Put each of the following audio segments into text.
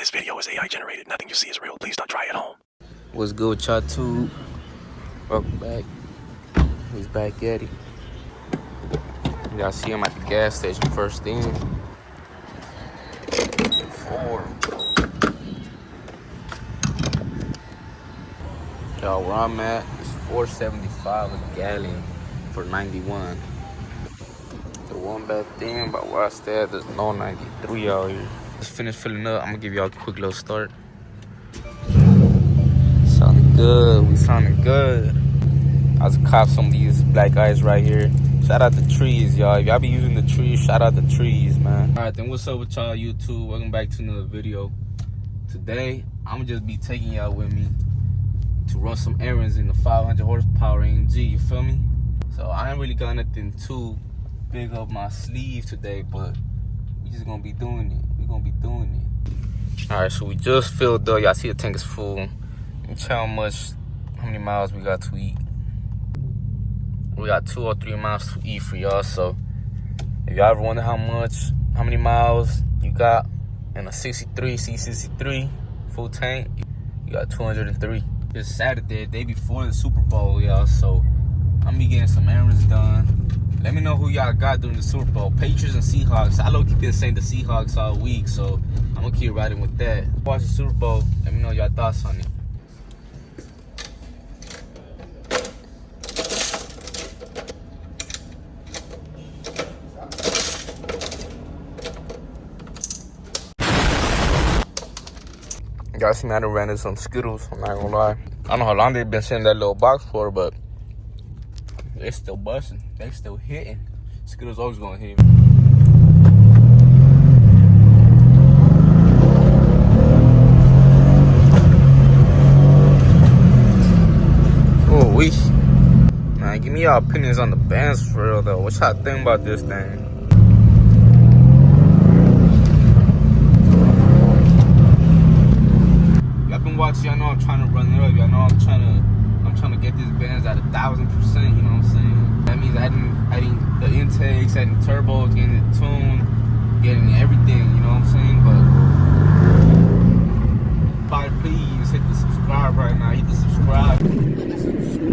This video is AI generated. Nothing you see is real. Please don't try at home. What's good with y'all too? Welcome back. He's back at it. Y'all see him at the gas station first thing. Y'all, where I'm at is $4.75 a gallon for 91. The one bad thing about where I stay at, there's no 93 out here. Just finished filling up. I'm gonna give y'all a quick little start. Sounding good. We sounding good. I was cop some of these black guys right here. Shout out the trees, y'all. If y'all be using the trees, shout out the trees, man. All right, then what's up with y'all, YouTube? Welcome back to another video. Today, I'm gonna just be taking y'all with me to run some errands in the 500 horsepower AMG, you feel me? So I ain't really got nothing too big up my sleeve today, but we just gonna be doing it. We gonna be doing it. All right, so we just filled up. Y'all see the tank is full. Let me tell how many miles we got to eat. We got 2 or 3 miles to eat for y'all. So if y'all ever wonder how many miles you got in a 63 C63 full tank, you got 203. It's Saturday, day before the Super Bowl, y'all. So I'm gonna be getting some errands done. Let me know who y'all got during the Super Bowl. Patriots and Seahawks. I low-key been saying the Seahawks all week, so I'm gonna keep riding with that. Watch the Super Bowl. Let me know y'all thoughts on it. Y'all see me, I done ran into some Skittles. I'm not gonna lie. I don't know how long they've been sending that little box for, but they still busting. They still hitting. Skittles always gonna hit me. Oh, man, give me y'all opinions on the bands for real though. What y'all think about this thing? Y'all been watching. Y'all know I'm trying to run it up. Y'all know I'm trying to get these bands at 1,000%. You know what I'm saying? That means adding the intakes, adding turbos, getting it tuned, getting everything. You know what I'm saying? But please hit the subscribe right now. Hit the subscribe. Hit the subscribe.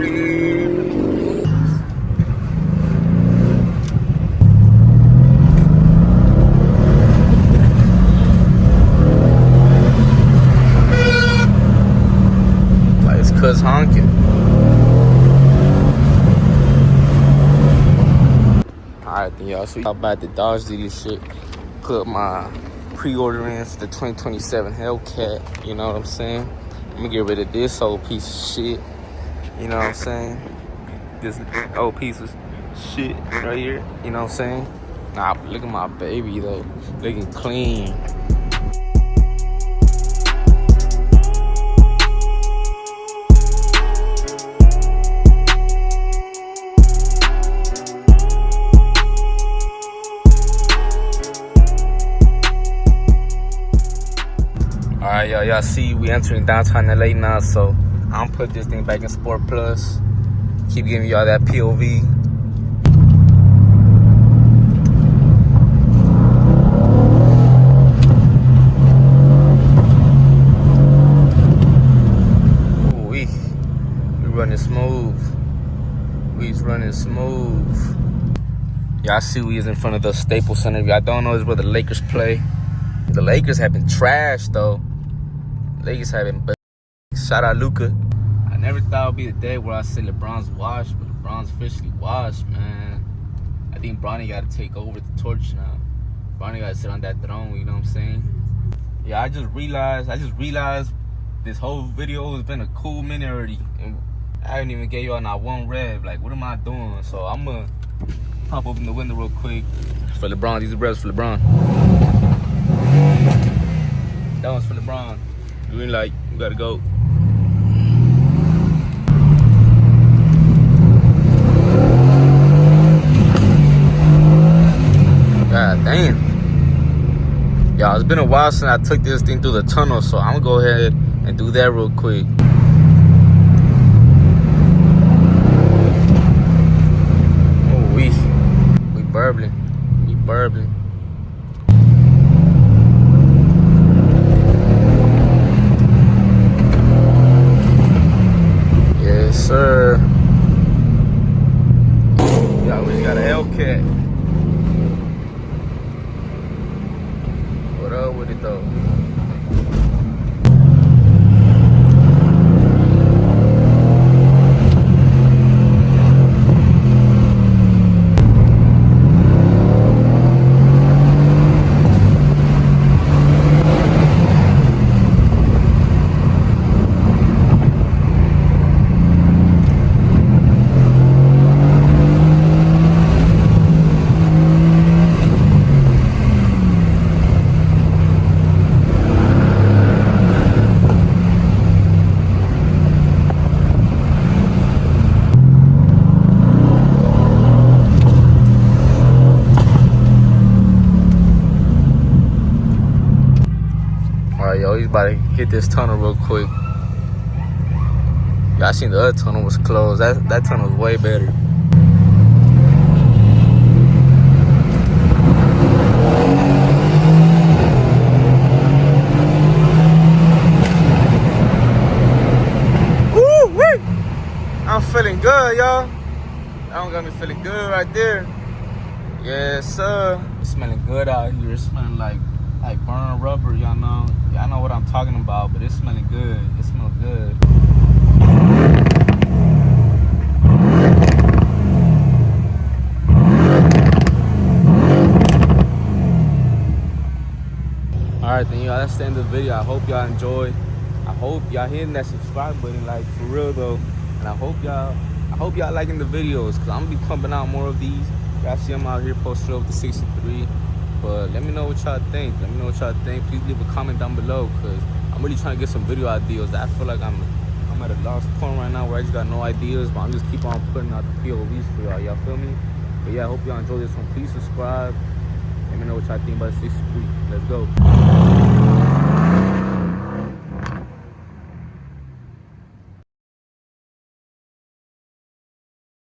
Like it's cuz honking. Alright then, y'all, so y'all about to dodge this shit. Put my pre-order in for the 2027 Hellcat, you know what I'm saying? I'm gonna get rid of this old piece of shit, you know what I'm saying? This old piece of shit right here, you know what I'm saying? Nah, look at my baby though, looking clean. Alright, y'all see we entering downtown LA now, so I'm gonna put this thing back in Sport Plus. Keep giving y'all that POV. Ooh, we running smooth. We's running smooth. Y'all see we is in front of the Staples Center. If y'all don't know, is where the Lakers play. The Lakers have been trashed though. Lakers have been. Shout out Luka. I never thought it would be the day where I say LeBron's washed, but LeBron's officially washed, man. I think Bronny got to take over the torch now. Bronny got to sit on that throne, you know what I'm saying? Yeah, I just realized this whole video has been a cool minute already. And I haven't even gave y'all not one rev. Like, what am I doing? So I'm going to pop open the window real quick. For LeBron, these are revs for LeBron. That one's for LeBron. Green light, we gotta go. God damn. Y'all, it's been a while since I took this thing through the tunnel, so I'm gonna go ahead and do that real quick. Oh, we burbling. We burbling. though. Alright, yo, he's about to hit this tunnel real quick. Yeah, I seen the other tunnel was closed. That tunnel was way better. Woo-wee! I'm feeling good, y'all. That don't got me feeling good right there. Yes, sir. It's smelling good out here. It's smelling like burnt rubber, y'all know. Y'all know what I'm talking about, but it's smelling good. It smells good. Alright then, y'all, that's the end of the video. I hope y'all enjoyed. I hope y'all hitting that subscribe button, like, for real though. And I hope y'all liking the videos, because I'm gonna be pumping out more of these. Y'all see I'm out here posted up to 63. But let me know what y'all think. Please leave a comment down below, because I'm really trying to get some video ideas. I feel like I'm at a lost point right now where I just got no ideas, but I'm just keep on putting out the POVs for y'all. Y'all feel me? But yeah, I hope y'all enjoy this one. Please subscribe. Let me know what y'all think about 63. Let's go.